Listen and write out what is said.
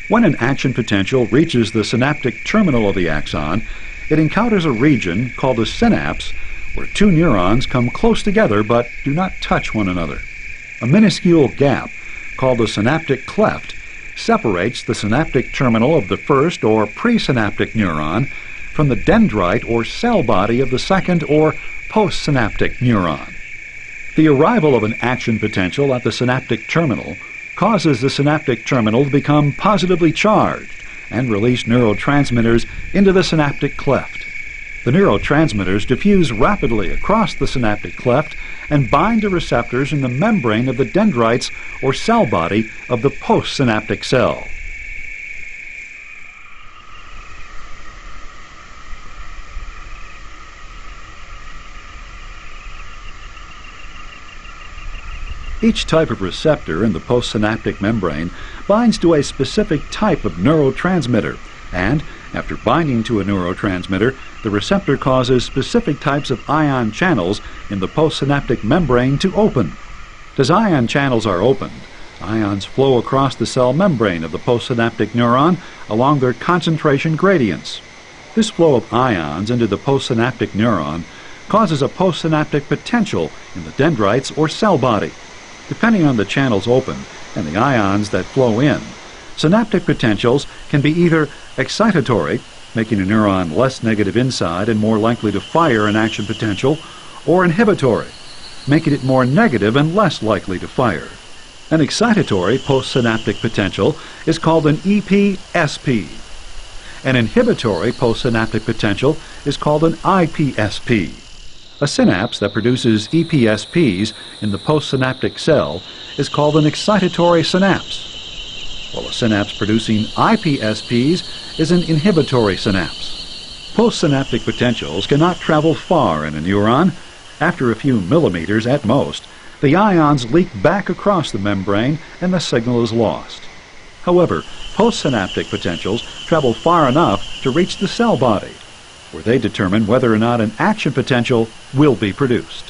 When an action potential reaches the synaptic terminal of the axon, it encounters a region called a synapse where two neurons come close together but do not touch one another. A minuscule gap, called the synaptic cleft, separates the synaptic terminal of the first or presynaptic neuron from the dendrite or cell body of the second or postsynaptic neuron. The arrival of an action potential at the synaptic terminal causes the synaptic terminal to become positively charged and release neurotransmitters into the synaptic cleft. The neurotransmitters diffuse rapidly across the synaptic cleft and bind to receptors in the membrane of the dendrites or cell body of the postsynaptic cell. Each type of receptor in the postsynaptic membrane binds to a specific type of neurotransmitter, and after binding to a neurotransmitter, the receptor causes specific types of ion channels in the postsynaptic membrane to open. As ion channels are opened, ions flow across the cell membrane of the postsynaptic neuron along their concentration gradients. This flow of ions into the postsynaptic neuron causes a postsynaptic potential in the dendrites or cell body. Depending on the channels open and the ions that flow in, synaptic potentials can be either excitatory, making a neuron less negative inside and more likely to fire an action potential, or inhibitory, making it more negative and less likely to fire. An excitatory postsynaptic potential is called an EPSP. An inhibitory postsynaptic potential is called an IPSP. A synapse that produces EPSPs in the postsynaptic cell is called an excitatory synapse, while a synapse producing IPSPs is an inhibitory synapse. Postsynaptic potentials cannot travel far in a neuron. After a few millimeters at most, the ions leak back across the membrane and the signal is lost. However, postsynaptic potentials travel far enough to reach the cell body, where they determine whether or not an action potential will be produced.